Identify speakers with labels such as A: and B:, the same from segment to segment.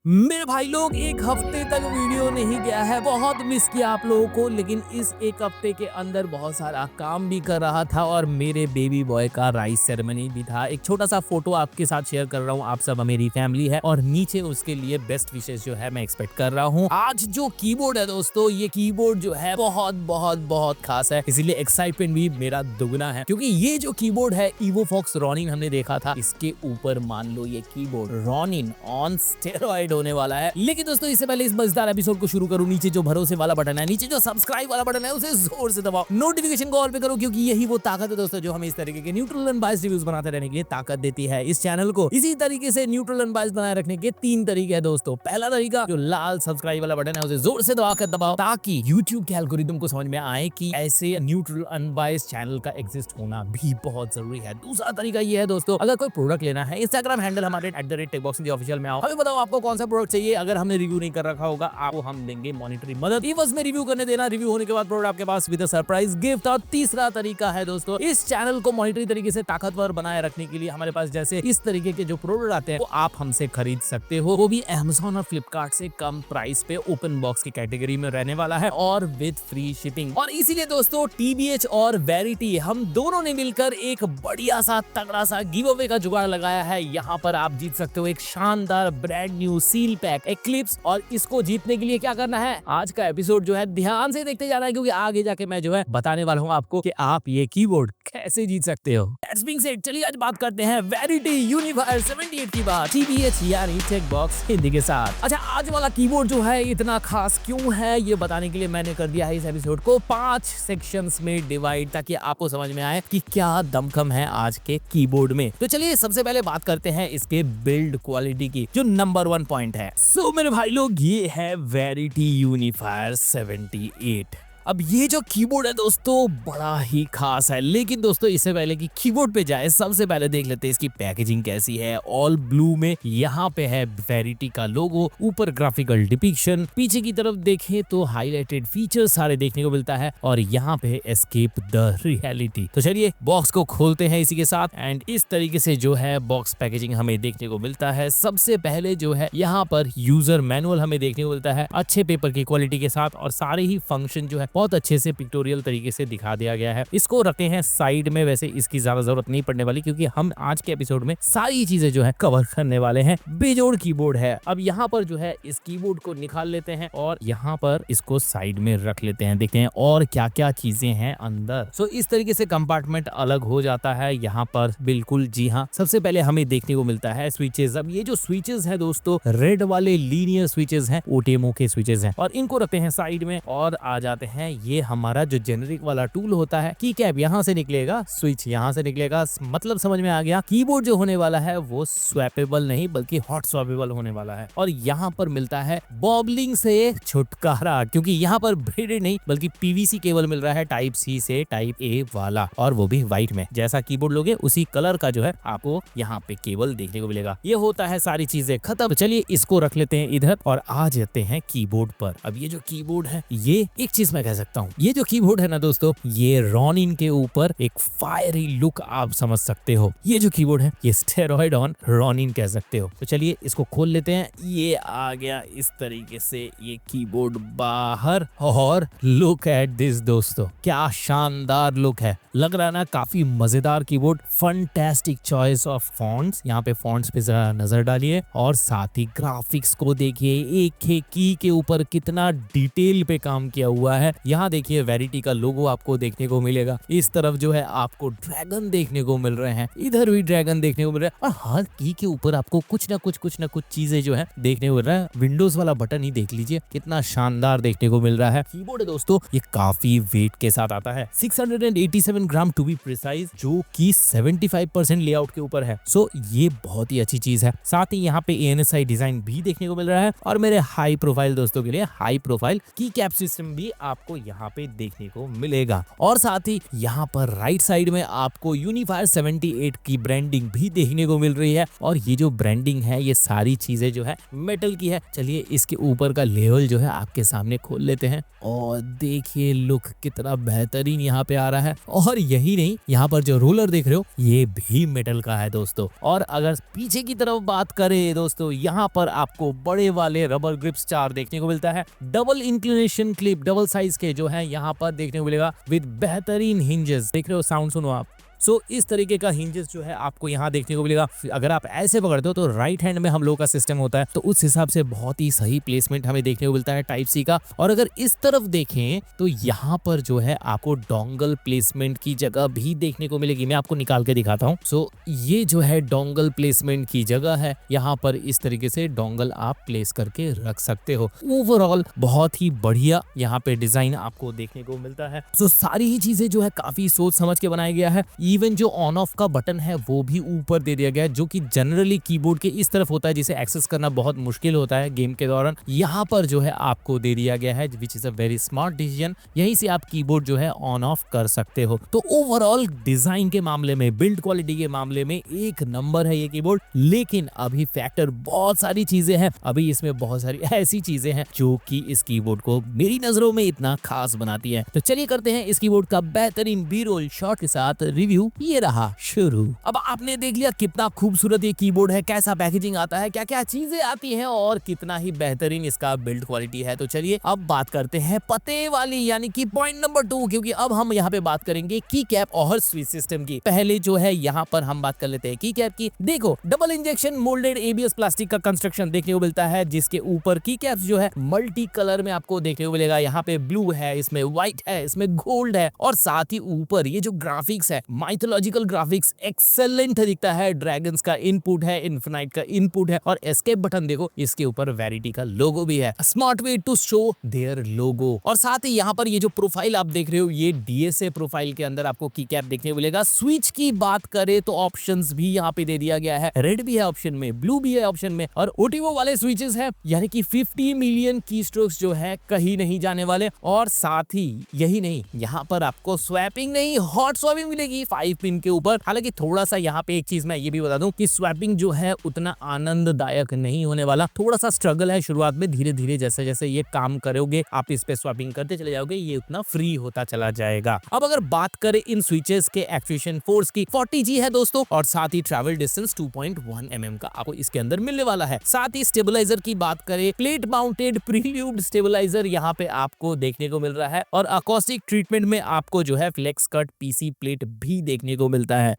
A: मेरे भाई लोग एक हफ्ते तक वीडियो नहीं गया है। बहुत मिस किया आप लोगों को, लेकिन इस एक हफ्ते के अंदर बहुत सारा काम भी कर रहा था और मेरे बेबी बॉय का राइस सेरेमनी भी था। एक छोटा सा फोटो आपके साथ शेयर कर रहा हूँ। आप सब मेरी फैमिली है और नीचे उसके लिए बेस्ट विशेष जो है मैं एक्सपेक्ट कर रहा हूँ। आज जो कीबोर्ड है दोस्तों, ये कीबोर्ड जो है बहुत बहुत बहुत खास है, इसीलिए एक्साइटमेंट भी मेरा दुगना है, क्योंकि ये जो कीबोर्ड है इवोफॉक्स रॉनिन हमने देखा था, इसके ऊपर मान लो ये कीबोर्ड रॉनिन ऑन स्टेरॉइड होने वाला है। लेकिन दोस्तों इससे पहले इस मजेदार एपिसोड को शुरू करूं, नीचे जो भरोसे वाला बटन है, नीचे जो सब्सक्राइब वाला बटन है, उसे जोर से दबाओ, नोटिफिकेशन को ऑल पे करो, क्योंकि यही वो ताकत है दोस्तों जो हमें इस तरीके के न्यूट्रल एंड बायस्ड रिव्यूज बनाते रहने के लिए ताकत देती है। इस चैनल को इसी तरीके से न्यूट्रल एंड बायस्ड बनाए रखने के 3 तरीके हैं दोस्तों। पहला तरीका, जो लाल सब्सक्राइब वाला बटन है उसे जोर से दबाकर दबाओ, ताकि YouTube के एल्गोरिदम को समझ में आए कि ऐसे न्यूट्रल अनबायस्ड चैनल का एग्जिस्ट होना भी बहुत जरूरी है। दूसरा तरीका ये है दोस्तों, अगर कोई प्रोडक्ट लेना है, इंस्टाग्राम हैंडल हमारे @techboxintheofficial में आओ, हमें बताओ आपको कौन सा प्रोडक्ट चाहिए। अगर हमने रिव्यू नहीं कर रखा होगा, आपको हम देंगे मॉनिटरी मदद। बस में रिव्यू करने देना, रिव्यू होने के बाद प्रोडक्ट आपके पास विद अ सरप्राइज गिफ्ट। और तीसरा तरीका है दोस्तों, इस चैनल को मॉनिटरी तरीके से ताकतवर बनाए रखने के लिए हमारे पास जैसे इस तरीके के जो प्रोडक्ट आते हैं वो आप हमसे खरीद सकते हो, वो भी Amazon और फ्लिपकार्ट से कम प्राइस पे ओपन बॉक्स की कैटेगरी में रहने वाला है और विद फ्री शिपिंग। और इसीलिए दोस्तों TBH और वेरिटी हम दोनों ने मिलकर एक बढ़िया सा तगड़ा सा गिव अवे का जुगाड़ लगाया है। यहाँ पर आप जीत सकते हो एक शानदार brand new seal pack eclipse. और इसको जीतने के लिए क्या करना है, आज का एपिसोड जो है ध्यान से देखते जाना है, क्योंकि आगे जाके मैं जो है बताने वाला हूँ आपको कि आप ये कीबोर्ड कैसे जीत सकते हो। That's being said, चलिए आज बात करते हैं वेरिटी यूनिवर्स 78 की बात, TBH यानी टेकबॉक्स हिंदी के साथ। अच्छा, आज वाला कीबोर्ड जो है इतना खास क्यों है, ये बताने के लिए मैंने कर दिया है इस एपिसोड को 5 सेक्शंस में डिवाइड, ताकि आपको समझ में आए कि क्या दमखम है आज के कीबोर्ड में। तो चलिए सबसे पहले बात करते हैं इसके बिल्ड क्वालिटी की, जो नंबर 1 पॉइंट है। सो मेरे भाई लोग, ये है वेरिटी यूनिफायर 78। अब ये जो कीबोर्ड है दोस्तों बड़ा ही खास है, लेकिन दोस्तों इससे पहले कि कीबोर्ड पे जाए, सबसे पहले देख लेते हैं इसकी पैकेजिंग कैसी है। ऑल ब्लू में यहाँ पे है वेरिटी का लोगो, ऊपर ग्राफिकल डिपिक्शन, पीछे की तरफ देखें तो हाईलाइटेड फीचर्स सारे देखने को मिलता है, और यहाँ पे एस्केप द रियलिटी। तो चलिए बॉक्स को खोलते हैं इसी के साथ, एंड इस तरीके से जो है बॉक्स पैकेजिंग हमें देखने को मिलता है। सबसे पहले जो है यहाँ पर यूजर मैनुअल हमें देखने को मिलता है, अच्छे पेपर की क्वालिटी के साथ, और सारे ही फंक्शन जो है बहुत अच्छे से पिक्टोरियल तरीके से दिखा दिया गया है। इसको रखते हैं साइड में, वैसे इसकी ज्यादा जरूरत नहीं पड़ने वाली, क्योंकि हम आज के एपिसोड में सारी चीजें जो है कवर करने वाले हैं। बेजोड़ कीबोर्ड है। अब यहाँ पर जो है इस कीबोर्ड को निकाल लेते हैं और यहाँ पर इसको साइड में रख लेते हैं, देखते हैं और क्या क्या चीजें हैं अंदर। सो इस तरीके से कंपार्टमेंट अलग हो जाता है यहाँ पर, बिल्कुल जी हाँ। सबसे पहले हमें देखने को मिलता है स्विचेस। अब ये जो स्विचेस है दोस्तों, रेड वाले लीनियर स्विचेस हैं, OTMO के स्विचेस हैं, और इनको रखते हैं साइड में। और आ जाते हैं ये हमारा जो जेनरिक वाला टूल होता है, की कैप यहाँ से निकलेगा, स्विच यहाँ से निकलेगा। मतलब समझ में आ गया, कीबोर्ड जो होने वाला है वो स्वैपेबल नहीं बल्कि हॉट स्वैपेबल होने वाला है। और यहाँ पर मिलता है बॉबलिंग से छुटकारा, क्योंकि यहाँ पर ब्रेडेड नहीं बल्कि PVC केबल मिल रहा है, टाइप C से टाइप A वाला, और वो भी व्हाइट में। जैसा कीबोर्ड लोगे उसी कलर का जो है आपको यहाँ पे केबल देखने को मिलेगा। ये होता है सारी चीजें खत्म। चलिए इसको रख लेते हैं इधर और आ जाते हैं कीबोर्ड पर। अब ये जो कीबोर्ड है, ये एक चीज मैं कह सकता हूँ, ये जो कीबोर्ड है ना दोस्तों, ये रॉनिन के ऊपर एक फायरी लुक आप समझ सकते हो। ये जो कीबोर्ड है ये स्टेरॉइड ऑन रॉनिन कह सकते हो। तो चलिए इसको खोल लेते हैं। ये आ गया इस तरीके से ये कीबोर्ड बाहर, और लुक एट दिस दोस्तों, क्या शानदार लुक है। लग रहा है ना काफी मजेदार keyboard. Fantastic choice of fonts, यहाँ पे फॉन्ट्स पे जरा नजर डालिए, और साथ ही ग्राफिक्स को देखिए, एक एक की के ऊपर कितना डिटेल पे काम किया हुआ है। यहाँ देखिए वेरिटी का लोगो आपको देखने को मिलेगा। इस तरफ जो है आपको ड्रैगन देखने को मिल रहे हैं, इधर भी ड्रैगन देखने को मिल रहा है, और हर की के ऊपर आपको कुछ ना कुछ चीजें जो है देखने को मिल रहा है। विंडोज वाला बटन ही देख लीजिए, कितना शानदार देखने को मिल रहा है। कीबोर्ड है दोस्तों, ये काफी वेट के साथ आता है, 687 ग्राम टू बी प्रिसाइज, जो कि 75% लेआउट के ऊपर है। सो ये बहुत ही अच्छी चीज है। साथ ही यहाँ पे ANSI डिजाइन भी देखने को मिल रहा है, और मेरे हाई प्रोफाइल दोस्तों के लिए हाई प्रोफाइल की कैप सिस्टम भी आपको आपको यहाँ पे देखने को मिलेगा। और साथ ही यहाँ पर राइट साइड में आपको यूनिफायर 78 की ब्रांडिंग भी देखने को मिल रही है। और ये जो ब्रांडिंग है ये सारी चीजें जो है मेटल की है। चलिए इसके ऊपर का लेवल जो है आपके सामने खोल लेते हैं और देखिए लुक कितना बेहतरीन यहाँ पे आ रहा है। और यही नहीं, यहाँ पर जो रोलर देख रहे हो ये भी मेटल का है दोस्तों। और अगर पीछे की तरफ बात करें दोस्तों, यहाँ पर आपको बड़े वाले रबर ग्रिप्स 4 देखने को मिलता है। Double inclination clip double size के जो है यहाँ पर देखने को मिलेगा विद बेहतरीन हिंजेस। देख रहे हो, साउंड सुनो आप। सो इस तरीके का हिंजेस जो है आपको यहाँ देखने को मिलेगा। अगर आप ऐसे पकड़ते हो तो राइट हैंड में हम लोगों का सिस्टम होता है, तो उस हिसाब से बहुत ही सही प्लेसमेंट हमें देखने को मिलता है टाइप सी का। और अगर इस तरफ देखें तो यहाँ पर जो है आपको डोंगल प्लेसमेंट की जगह भी देखने को मिलेगी। मैं आपको निकाल के दिखाता हूँ। सो ये जो है डोंगल प्लेसमेंट की जगह है। यहाँ पर इस तरीके से डोंगल आप प्लेस करके रख सकते हो। ओवरऑल बहुत ही बढ़िया यहाँ पे डिजाइन आपको देखने को मिलता है। सो सारी ही चीजें जो है काफी सोच समझ के बनाया गया है। इवन जो ऑन ऑफ का बटन है वो भी ऊपर दे दिया गया है, जो कि जनरली कीबोर्ड के इस तरफ होता है, जिसे एक्सेस करना बहुत मुश्किल होता है गेम के दौरान। यहाँ पर जो है आपको दे दिया गया है, which is a very smart decision. यहीं से आप कीबोर्ड जो है ऑन ऑफ कर सकते हो। तो ओवरऑल डिजाइन के मामले में, बिल्ड क्वालिटी के मामले में एक नंबर है ये कीबोर्ड। लेकिन अभी फैक्टर बहुत सारी चीजें हैं, अभी इसमें बहुत सारी ऐसी चीजें हैं जो कि इस कीबोर्ड को मेरी नजरों में इतना खास बनाती है। तो चलिए करते हैं इस कीबोर्ड का बेहतरीन बी रोल शॉट के साथ रिव्यू। ये रहा शुरू। अब आपने देख लिया कितना खूबसूरत ये कीबोर्ड है, कैसा पैकेजिंग आता है, क्या क्या चीजें आती हैं और कितना ही बेहतरीन इसका बिल्ड क्वालिटी है। तो चलिए अब बात करते हैं पते वाली, यानी कि पॉइंट नंबर 2, क्योंकि अब हम यहाँ पे बात करेंगे की कैप और स्विच सिस्टम की। पहले जो है यहाँ पर हम बात कर लेते हैं की कैप की। देखो, double injection moulded ABS plastic का कंस्ट्रक्शन देखने को मिलता है, जिसके ऊपर की कैप जो है मल्टी कलर में आपको देखने को मिलेगा। यहाँ पे ब्लू है, इसमें व्हाइट है, इसमें गोल्ड है, और साथ ही ऊपर ये जो ग्राफिक्स है, माइथोलॉजिकल ग्राफिक्स एक्सेलेंट दिखता है। ड्रैगन्स का इनपुट है, इन्फिनाइट का इनपुट है, और एस्केप बटन देखो, इसके ऊपर वेरिटी का लोगो भी है। Smart way to show their logo. और साथ ही यहाँ पर ये जो प्रोफाइल आप देख रहे हो, ये डीएसए प्रोफाइल के अंदर आपको की कैप देखने को मिलेगा। स्विच की बात करें तो ऑप्शंस भी यहाँ पे दे दिया गया है। रेड भी है ऑप्शन में, ब्लू भी है ऑप्शन में, और ओटीओ वाले स्विचेस है, यानी कि 50 मिलियन की स्ट्रोक्स जो है कहीं नहीं जाने वाले। और साथ ही यही नहीं, यहाँ पर आपको स्वैपिंग नहीं, हॉट स्वैपिंग मिलेगी 5 पिन के ऊपर। हालांकि थोड़ा सा यहाँ पे एक चीज मैं ये भी बता दूं कि स्वैपिंग जो है उतना आनंददायक नहीं होने वाला, थोड़ा सा स्ट्रगल है शुरुआत में। धीरे धीरे जैसे जैसे ये काम करोगे, आप इस पे स्वैपिंग करते चले जाओगे, ये उतना फ्री होता चला जाएगा। अब अगर बात करें इन स्विचेस के एक्चुएशन फोर्स की, 40G है दोस्तों, और साथ ही ट्रैवल डिस्टेंस 2.1 mm का आपको इसके अंदर मिलने वाला है। साथ ही स्टेबलाइजर की बात करें, प्लेट माउंटेड प्रील्यूड स्टेबलाइजर यहाँ पे आपको देखने को मिल रहा है, और अकॉस्टिक ट्रीटमेंट में आपको जो है फ्लेक्स कट पीसी प्लेट भी देखने को मिलता है।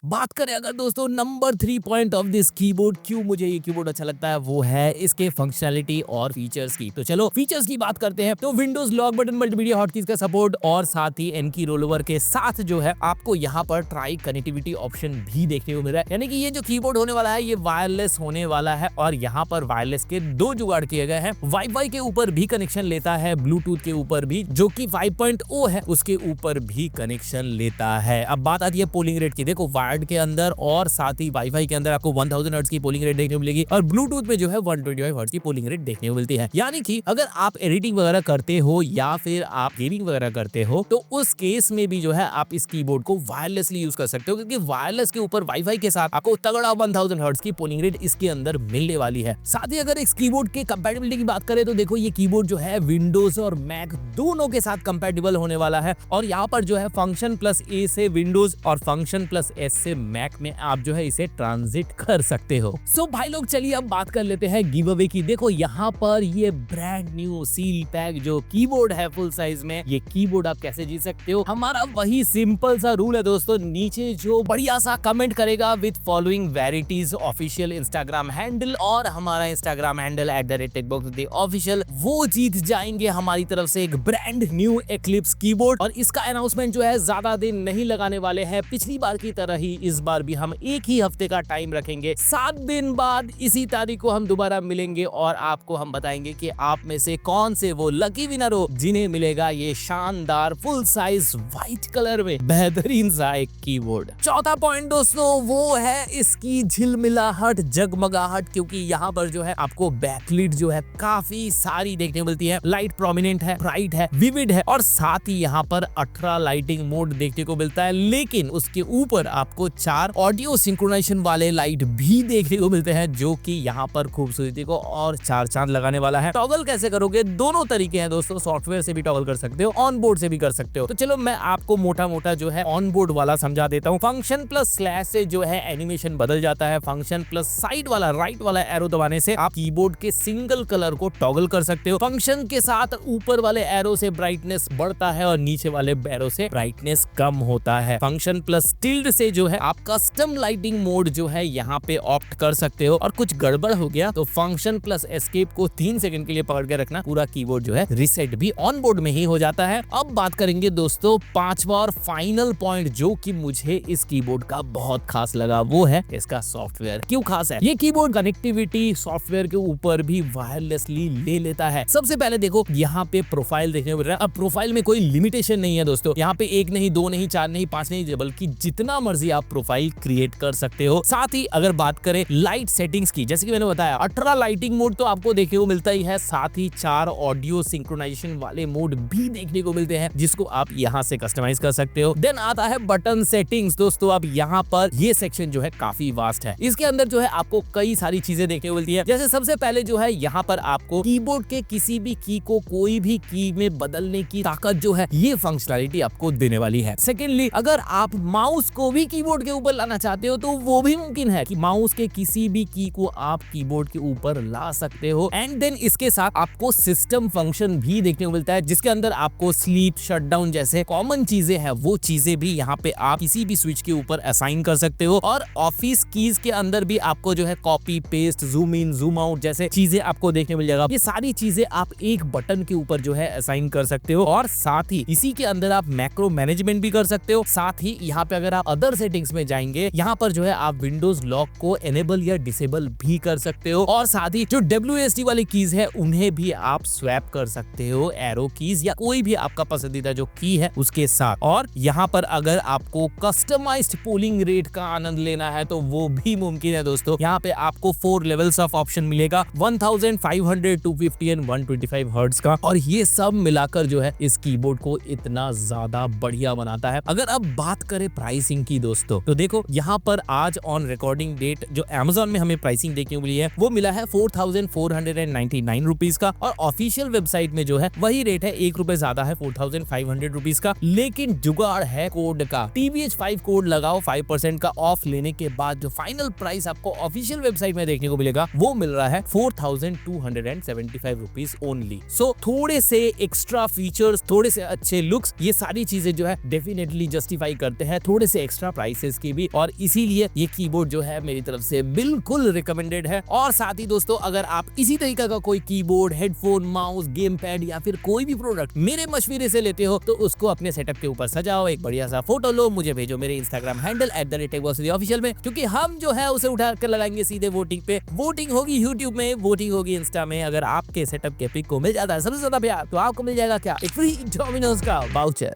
A: बात करें अगर दोस्तों number 3 point of this keyboard, क्यों मुझे ये कीबोर्ड अच्छा लगता है, वो है इसके फंक्शनैलिटी और फीचर्स की। तो चलो फीचर्स की बात करते हैं। तो Windows lock button, multimedia hotkeys का सपोर्ट, और साथ ही एन की रोलओवर के साथ जो है आपको यहाँ पर ट्राई कनेक्टिविटी ऑप्शन भी देखने को मिल रहा है। यानी कि ये जो कीबोर्ड होने वाला है ये वायरलेस होने वाला है, और यहाँ पर वायरलेस के 2 जुगाड़ किए गए हैं। वाईफाई के ऊपर भी कनेक्शन लेता है, ब्लूटूथ के ऊपर भी, जो कि 5.0 है उसके ऊपर भी कनेक्शन लेता है। अब बात आती है पोलिंग रेट की। देखो, वायर्ड के अंदर और साथ ही वाईफाई के अंदर आपको 1000 हर्ट्ज की पोलिंग रेट देखने को मिलेगी, और ब्लूटूथ में जो है 125 हर्ट्ज की पोलिंग रेट देखने को मिलती है। यानी कि अगर आप एडिटिंग वगैरह करते हो या फिर आप गेमिंग वगैरह करते हो, तो उस केस में भी जो है आप इस कीबोर्ड को वायरलेसली यूज कर सकते हो, क्योंकि वायरलेस के ऊपर वाईफाई के साथ आपको तगड़ा 1000 हर्ट्ज की पोलिंग रेट इसके अंदर मिलने वाली है। साथ ही अगर इस कीबोर्ड के कंपैटिबिलिटी की बात करें तो देखो, ये कीबोर्ड जो है विंडोज और मैक दोनों के साथ कंपैटिबल होने वाला है, और यहाँ पर जो है फंक्शन प्लस ए से विंडोज और फंक्शन प्लस एस से मैक में आप जो है इसे ट्रांजिट कर सकते हो। सो भाई लोग चलिए अब बात कर लेते हैं गिव अवे की। देखो यहाँ पर ये ब्रांड न्यू सील पैक जो कीबोर्ड है फुल साइज में, ये कीबोर्ड आप कैसे जीत सकते हो। हमारा वही सिंपल सा रूल है दोस्तों, नीचे जो बढ़िया सा कमेंट करेगा with following varieties official Instagram handle और हमारा इंस्टाग्राम हैंडल @techboxofficial, वो जीत जाएंगे हमारी तरफ से एक ब्रांड न्यू एक्लिप्स कीबोर्ड। और इसका अनाउंसमेंट जो है ज्यादा दिन नहीं लगाने वाले हैं, पिछली बार की तरह ही इस बार भी हम एक ही हफ्ते का टाइम रखेंगे। 7 दिन बाद इसी तारीख को हम दोबारा मिलेंगे और आपको हम बताएंगे कि आप में से कौन से वो लकी विनर हो जिन्हें मिलेगा ये शानदार फुल साइज व्हाइट कलर में बेहतरीन सा एक कीबोर्ड। चौथा पॉइंट दोस्तों वो है इसकी झिलमिलाहट, जगमगाहट, क्योंकि यहाँ पर जो है आपको बैकलिट जो है काफी सारी देखने को मिलती है। लाइट प्रोमिनेंट है, ब्राइट है, विविड है और साथ ही यहाँ पर अल्ट्रा लाइटिंग मोड देखने को मिलता है। लेकिन उसके ऊपर आपको 4 ऑडियो सिंक्रोनाइजेशन वाले लाइट भी देखने को मिलते हैं जो कि यहाँ पर खूबसूरती को और 4 चांद लगाने वाला है। टॉगल कैसे करोगे, दोनों तरीके हैं दोस्तों, सॉफ्टवेयर से भी टॉगल कर सकते हो, ऑन बोर्ड से भी कर सकते हो। तो चलो मैं आपको मोटा मोटा जो है ऑन बोर्ड वाला समझा देता हूँ। फंक्शन प्लस स्लैश से जो है एनिमेशन बदल जाता है। फंक्शन प्लस साइड वाला राइट वाला एरो दबाने से आप कीबोर्ड के सिंगल कलर को टॉगल कर सकते हो। फंक्शन के साथ ऊपर वाले एरो से ब्राइटनेस बढ़ता है और नीचे वाले एरो से ब्राइटनेस कम होता है। फंक्शन प्लस टिल्ड से जो है आप कस्टम लाइटिंग मोड जो है यहाँ पे ऑप्ट कर सकते हो। और कुछ गड़बड़ हो गया तो फंक्शन प्लस एस्केप को 3 सेकंड के लिए पकड़ के रखना, पूरा कीबोर्ड जो है रीसेट भी ऑन बोर्ड में ही हो जाता है। अब बात करेंगे दोस्तों 5वां और फाइनल पॉइंट जो कि मुझे इस कीबोर्ड का बहुत खास लगा, वो है इसका सॉफ्टवेयर। क्यों खास है? ये कीबोर्ड कनेक्टिविटी सॉफ्टवेयर के ऊपर भी वायरलेसली ले लेता है। सबसे पहले देखो यहाँ पे प्रोफाइल देखने को मिल रहा है। अब प्रोफाइल में कोई लिमिटेशन नहीं है दोस्तों, यहाँ पे 1 नहीं, 2 नहीं, 4 नहीं, 5 नहीं, बल्कि जितना मर्जी आप प्रोफाइल क्रिएट कर सकते हो। साथ ही अगर बात करें लाइट सेटिंग्स की, जैसे कि मैंने बताया अल्ट्रा लाइटिंग मोड तो आपको देखने को मिलता ही है, साथ ही 4 ऑडियो सिंक्रोनाइजेशन वाले मोड भी देखने को मिलते हैं जिसको आप यहाँ से कस्टमाइज कर सकते हो। देन आता है बटन सेटिंग्स। दोस्तों अब यहाँ पर ये सेक्शन जो है काफी वास्ट है। इसके अंदर जो है आपको कई सारी चीजें देखने को मिलती है। जैसे सबसे पहले जो है यहाँ पर आपको कीबोर्ड के किसी भी की को कोई भी की में बदलने की ताकत जो है ये फंक्शनैलिटी आपको देने वाली है। सेकेंडली अगर आप माउस को भी कीबोर्ड के ऊपर लाना चाहते हो तो वो भी मुमकिन है कि माउस के किसी भी की को आप कीबोर्ड के ऊपर ला सकते हो। एंड देन इसके साथ आपको सिस्टम फंक्शन भी देखने को मिलता है जिसके अंदर आपको स्लीप, शटडाउन जैसे कॉमन चीजें हैं वो चीजें भी यहाँ पे आप किसी भी स्विच के ऊपर असाइन कर सकते हो। और ऑफिस कीज के अंदर भी आपको जो है copy paste, zoom in, zoom out जैसे चीजें आपको देखने मिल जाएगा। ये सारी चीजें आप एक बटन के ऊपर जो है असाइन कर सकते हो। और साथ ही इसी के अंदर आप मैक्रो मैनेजमेंट भी कर सकते हो। साथ ही यहाँ पे अगर आप अदर सेटिंग्स में जाएंगे, यहाँ पर जो है आप विंडोज लॉक को एनेबल या डिसेबल भी कर सकते हो। और साथ ही जो WSD वाली कीज है उन्हें भी आप स्वैप कर सकते हो, एरो कीज या कोई भी आपका पसंदीदा जो की है उसके साथ। और यहाँ पर अगर आपको कस्टमाइज्ड पोलिंग रेट का आनंद लेना है तो वो भी मुमकिन है दोस्तों। यहाँ पे आपको 4 लेवल्स ऑफ ऑप्शन मिलेगा, 1500, 250 एंड 125 हर्ट्ज का। और ये सब मिलाकर जो है इस कीबोर्ड को इतना ज्यादा बढ़िया बनाता है। अगर अब बात करें प्राइसिंग की दोस्तों, तो देखो यहाँ पर आज ऑन रिकॉर्डिंग डेट जो Amazon में हमें प्राइसिंग देखने को मिली है वो मिला है 4499 रुपीज का। और ऑफिशियल वेबसाइट में जो है वही रेट है, 1 रुपए ज्यादा है, 4500 रुपीज का। लेकिन जुगाड़ है कोड का, TBH5 कोड लगाओ, 5% का ऑफ लेने के बाद जो फाइनल प्राइस आपको ऑफिशियल वेबसाइट में देखने को मिलेगा वो मिल रहा है 4275 रुपीज ओनली। सो थोड़े से एक्स्ट्रा फीचर्स, थोड़े से अच्छे लुक्स, ये सारी चीजें जो है डेफिनेटली जस्टिफाई करते हैं थोड़े से एक्स्ट्रा प्राइसेस की भी। और इसीलिए ये कीबोर्ड जो है मेरी तरफ से बिल्कुल रिकमेंडेड है। और साथ ही दोस्तों अगर आप इसी तरीका का कोई keyboard, headphone, mouse, game pad या फिर कोई भी प्रोडक्ट मेरे मशवरे से लेते हो तो उसको अपने सेटअप के ऊपर सजाओ, एक बढ़िया सा फोटो लो, मुझे भेजो मेरे इंस्टाग्राम हैंडल @techboxofficial में, क्योंकि हम जो है उसे उठा कर लगाएंगे सीधे वोटिंग पे। वोटिंग होगी यूट्यूब में, वोटिंग होगी इंस्टा में। अगर आपके सेटअप के पिक को मिल जाता है सबसे ज्यादा प्यार तो आपको मिल जाएगा क्या, एक फ्री डोमिनोज का वाउचर।